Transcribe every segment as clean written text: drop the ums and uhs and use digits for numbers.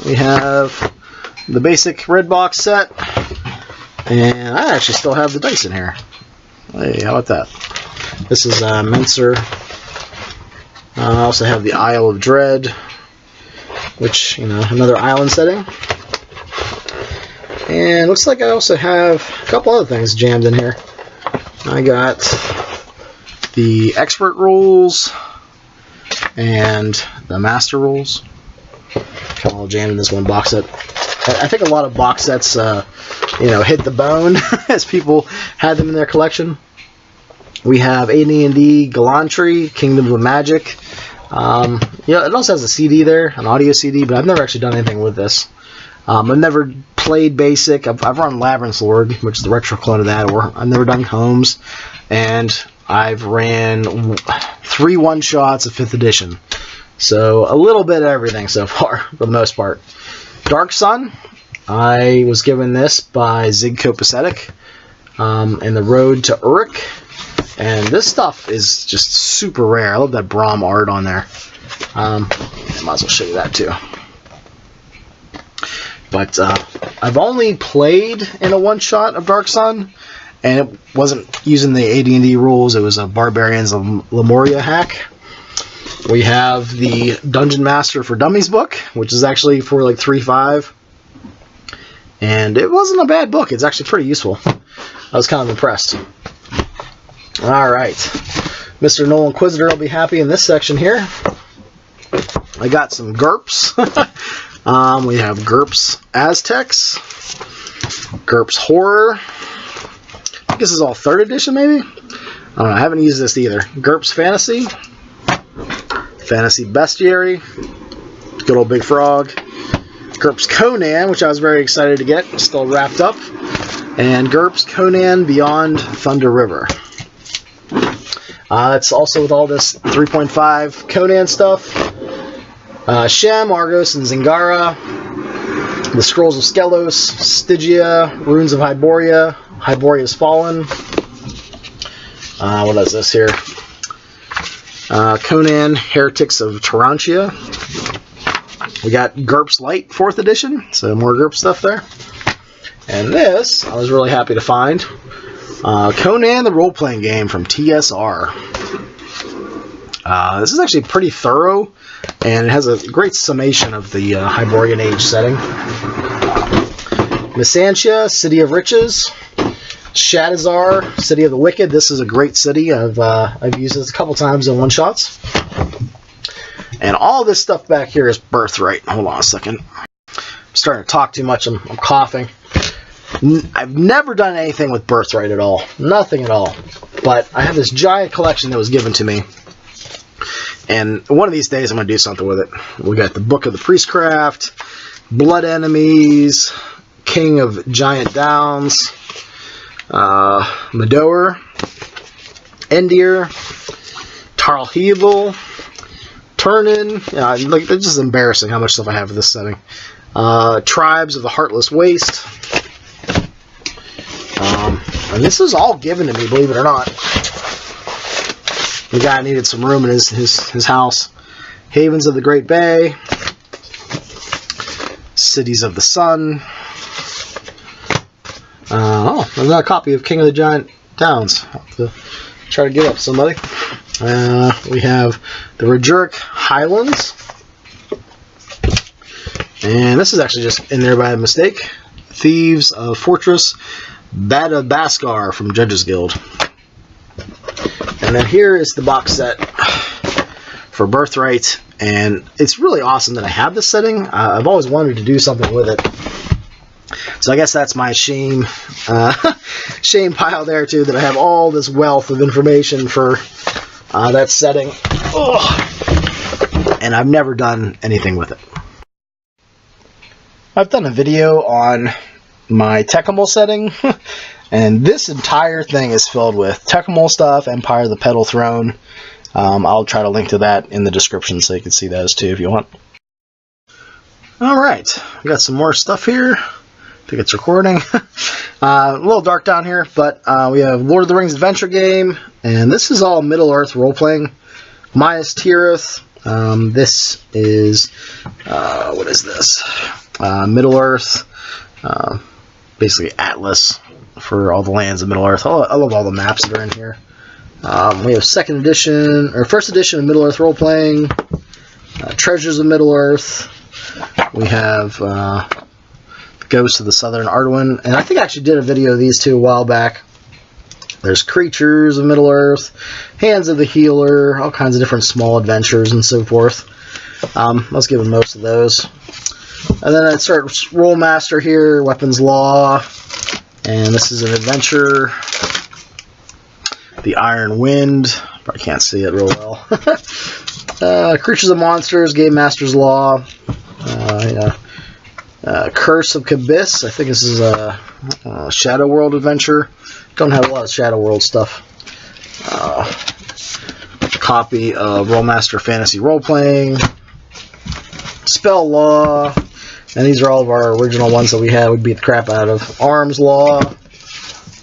we have the basic red box set, and I actually still have the dice in here. Hey, how about that? This is Mincer. I also have the Isle of Dread, which, you know, another island setting. And looks like I also have a couple other things jammed in here. I got the expert rules and the master rules. Kind of all jammed in this one box set. I think a lot of box sets, you know, hit the bone as people had them in their collection. We have AD&D Gallantry, Kingdoms of Magic. Yeah, it also has a CD there, an audio CD, but I've never actually done anything with this. I've never played Basic. I've run Labyrinth Lord, which is the retro clone of that, or I've never done Homes, and I've ran 3 one-shots of 5th edition. So a little bit of everything so far, for the most part. Dark Sun, I was given this by Zig Copacetic in the Road to Uruk. And this stuff is just super rare. I love that Brahm art on there. Might as well show you that too. But I've only played in a one-shot of Dark Sun, and it wasn't using the AD&D rules. It was a Barbarians of Lemuria hack. We have the Dungeon Master for Dummies book, which is actually for like 3.5. And it wasn't a bad book. It's actually pretty useful. I was kind of impressed. Alright, Mr. Nolinquisitor will be happy in this section here. I got some GURPS. We have GURPS Aztecs, GURPS Horror. I think this is all 3rd edition, maybe? I don't know, I haven't used this either. GURPS Fantasy, Fantasy Bestiary, good old Big Frog, GURPS Conan, which I was very excited to get, still wrapped up, and GURPS Conan Beyond Thunder River. It's also with all this 3.5 Conan stuff. Shem, Argos, and Zingara. The Scrolls of Skelos, Stygia, Runes of Hyboria, Hyboria's Fallen. What is this here? Conan, Heretics of Tarantia. We got GURPS Light, 4th edition, so more GURPS stuff there. And this, I was really happy to find. Conan the role-playing game from TSR. This is actually pretty thorough, and it has a great summation of the Hyborian Age setting. Mysantia, City of Riches. Shadazar, City of the Wicked. This is a great city. I've used this a couple times in one-shots. And all this stuff back here is Birthright. Hold on a second. I'm starting to talk too much. I'm coughing. I've never done anything with Birthright at all. Nothing at all. But I have this giant collection that was given to me. And one of these days I'm going to do something with it. We got the Book of the Priestcraft, Blood Enemies, King of Giant Downs, Medower, Endir, Tarlhevel, Turnin. Like, it's just embarrassing how much stuff I have for this setting. Tribes of the Heartless Waste. And this is all given to me, believe it or not. The guy needed some room in his house. Havens of the Great Bay. Cities of the Sun. Oh, I've got a copy of King of the Giant Downs. I'll have to try to get up somebody. We have the Rajuric Highlands. And this is actually just in there by mistake. Thieves of Fortress Badabaskar from Judges Guild. And then here is the box set for Birthright. And it's really awesome that I have this setting. I've always wanted to do something with it. So I guess that's my shame shame pile there too, that I have all this wealth of information for that setting. Ugh. And I've never done anything with it. I've done a video on my Tekumel setting, and this entire thing is filled with Tekumel stuff, Empire of the Petal Throne. I'll try to link to that in the description so you can see those too if you want. Alright, we got some more stuff here. I think it's recording. A little dark down here, but we have Lord of the Rings adventure game, and this is all Middle Earth role-playing. Minas Tirith, This is, what is this? Middle Earth, basically Atlas for all the lands of Middle Earth. I love all the maps that are in here. We have second edition, or first edition of Middle Earth role-playing, Treasures of Middle Earth. We have Ghosts of the Southern Ardenwen, and I think I actually did a video of these two a while back. There's Creatures of Middle Earth, Hands of the Healer, all kinds of different small adventures and so forth. Let's give them most of those. And then I'd start Rolemaster here, Weapons Law, and this is an adventure. The Iron Wind, probably can't see it real well. Creatures and Monsters, Game Master's Law. Curse of Kabyss, I think this is a Shadow World adventure. Don't have a lot of Shadow World stuff. Copy of Rolemaster Fantasy Role-Playing. Spell Law. And these are all of our original ones that we had. We beat the crap out of. Arms Law.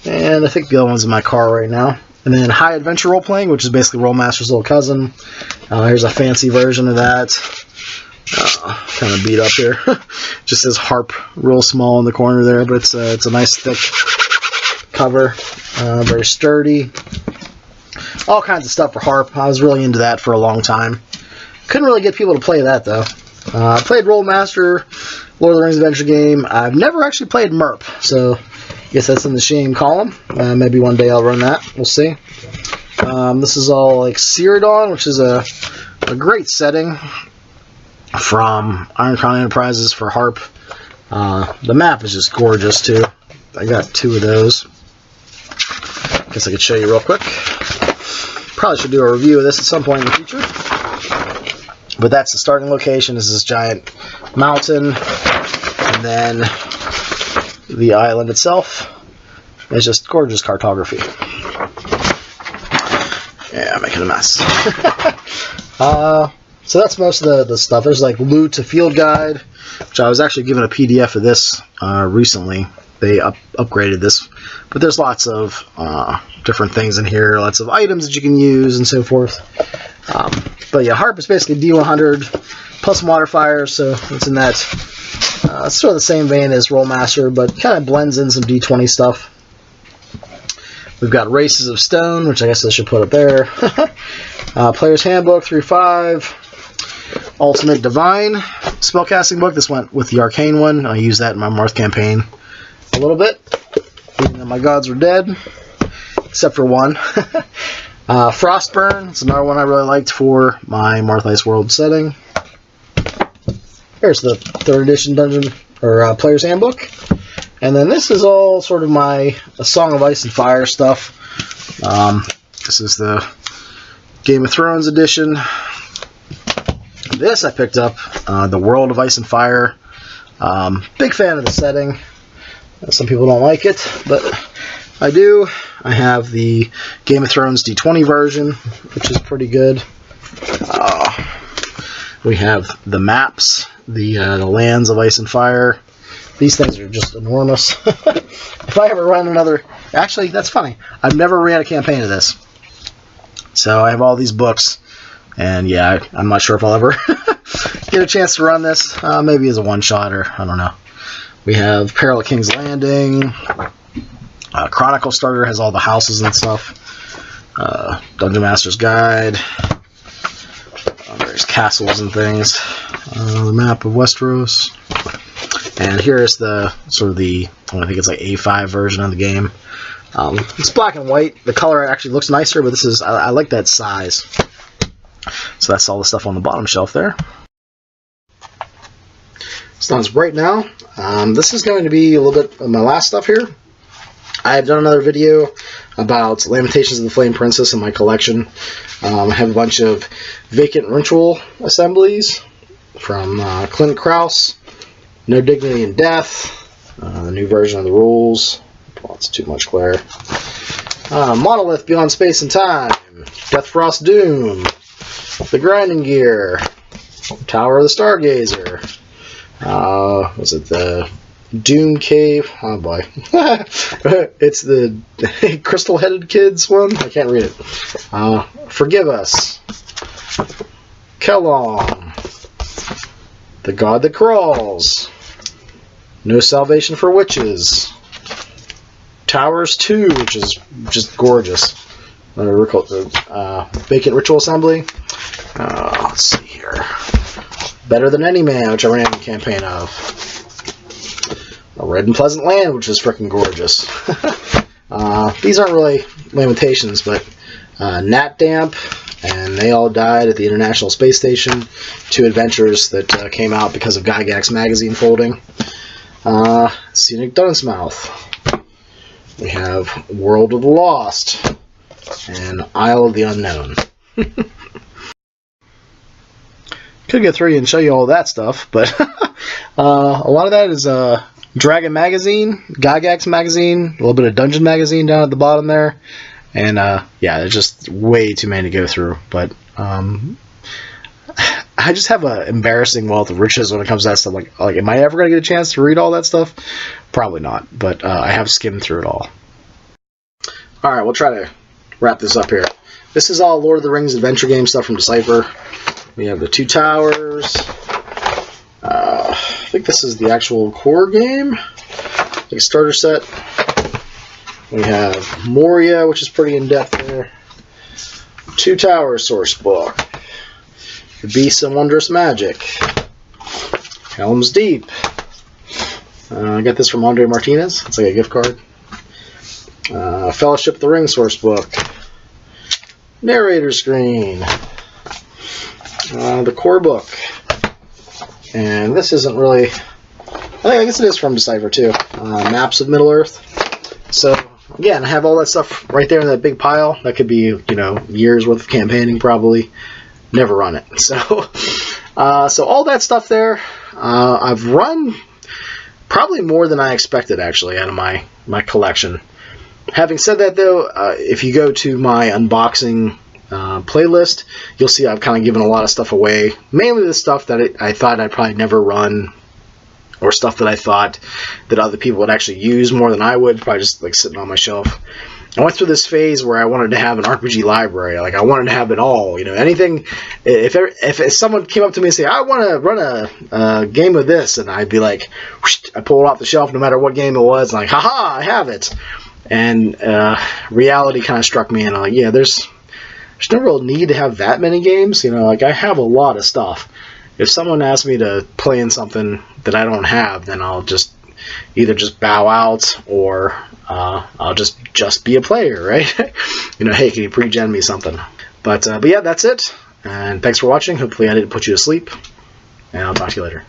And I think the other one's in my car right now. And then High Adventure Role-Playing, which is basically Rolemaster's little cousin. Here's a fancy version of that. Kind of beat up here. Just says Harp real small in the corner there, but it's a nice thick cover. Very sturdy. All kinds of stuff for Harp. I was really into that for a long time. Couldn't really get people to play that, though. I played Rolemaster, Lord of the Rings adventure game. I've never actually played MERP, so I guess that's in the shame column. Maybe one day I'll run that. We'll see. This is all like Cyrodiil, which is a great setting from Iron Crown Enterprises for Harp. The map is just gorgeous, too. I got 2 of those. Guess I could show you real quick. Probably should do a review of this at some point in the future. But that's the starting location. This is this giant mountain. And then the island itself is just gorgeous cartography. Yeah, I'm making a mess. So that's most of the stuff. There's like Loot to Field Guide, which I was actually given a PDF of this recently. They upgraded this. But there's lots of different things in here, lots of items that you can use and so forth. But yeah, Harp is basically D100 plus modifiers, so it's in that it's sort of the same vein as Rolemaster, but kind of blends in some D20 stuff. We've got Races of Stone, which I guess I should put up there. Player's Handbook 3.5. Ultimate Divine Spellcasting Book. This went with the Arcane one. I used that in my Marth campaign a little bit. Even though my gods were dead, except for one. Frostburn. It's another one I really liked for my Marth Ice World setting. Here's the 3rd edition dungeon or Player's Handbook. And then this is all sort of my Song of Ice and Fire stuff. This is the Game of Thrones edition. This I picked up, the World of Ice and Fire. Big fan of the setting. Some people don't like it, but I do. I have the Game of Thrones D20 version, which is pretty good. We have the maps, the lands of Ice and Fire. These things are just enormous. If I ever run another... Actually, that's funny. I've never ran a campaign of this. So I have all these books. And yeah, I'm not sure if I'll ever get a chance to run this. Maybe as a one-shot, or I don't know. We have Peril at King's Landing. Chronicle Starter has all the houses and stuff. Dungeon Master's Guide. There's castles and things. The map of Westeros. And here is the sort of the, I think it's like A5 version of the game. It's black and white. The color actually looks nicer, but this is, I like that size. So that's all the stuff on the bottom shelf there. So it's bright now. This is going to be a little bit of my last stuff here. I have done another video about Lamentations of the Flame Princess in my collection. I have a bunch of Vacant Ritual assemblies from Clint Krause. No Dignity in Death. The new version of the rules. Oh, it's too much glare. Monolith Beyond Space and Time. Deathfrost Doom. The Grinding Gear. Tower of the Stargazer. Was it the Doom Cave? Oh boy. It's the Crystal-Headed Kids one? I can't read it. Forgive Us. Kellom, The God That Crawls, No Salvation for Witches, Towers 2, which is just gorgeous. Vacant Ritual Assembly. Let's see here. Better Than Any Man, which I ran a campaign of. A Red and Pleasant Land, which is freaking gorgeous. These aren't really limitations, but Nat Damp, and They All Died at the International Space Station. 2 adventures that came out because of Gygax magazine folding. Scenic Dunsmouth. We have World of the Lost and Isle of the Unknown. Could get through and show you all that stuff, but a lot of that is Dragon Magazine, Gygax Magazine, a little bit of Dungeon Magazine down at the bottom there, and yeah, there's just way too many to go through, but I just have an embarrassing wealth of riches when it comes to that stuff. Like, am I ever going to get a chance to read all that stuff? Probably not, but I have skimmed through it all. Alright, we'll try to wrap this up here. This is all Lord of the Rings adventure game stuff from Decipher. We have the 2 Towers. I think this is the actual core game, like a starter set. We have Moria, which is pretty in-depth there. 2 Towers source book. The Beasts and Wondrous Magic. Helm's Deep. I got this from Andre Martinez. It's like a gift card. Fellowship of the Ring source book. Narrator screen. The core book. And this isn't really... I guess it is from Decipher too. Maps of Middle-earth. So, again, I have all that stuff right there in that big pile. That could be, you know, years worth of campaigning probably. Never run it. So, so all that stuff there, I've run probably more than I expected, actually, out of my collection. Having said that, though, if you go to my unboxing playlist, you'll see I've kind of given a lot of stuff away. Mainly the stuff that I thought I'd probably never run, or stuff that I thought that other people would actually use more than I would, probably just like sitting on my shelf. I went through this phase where I wanted to have an RPG library. Like, I wanted to have it all. You know, anything. If someone came up to me and say, I want to run a game of this, and I'd be like, whoosh, I pull it off the shelf no matter what game it was, and like, haha, I have it. And reality kind of struck me, and I'm like, yeah, there's no real need to have that many games. You know, like, I have a lot of stuff. If someone asks me to play in something that I don't have, then I'll just either just bow out, or I'll just be a player, right? You know, hey, can you pre-gen me something? But yeah, that's it. And thanks for watching. Hopefully I didn't put you to sleep. And I'll talk to you later.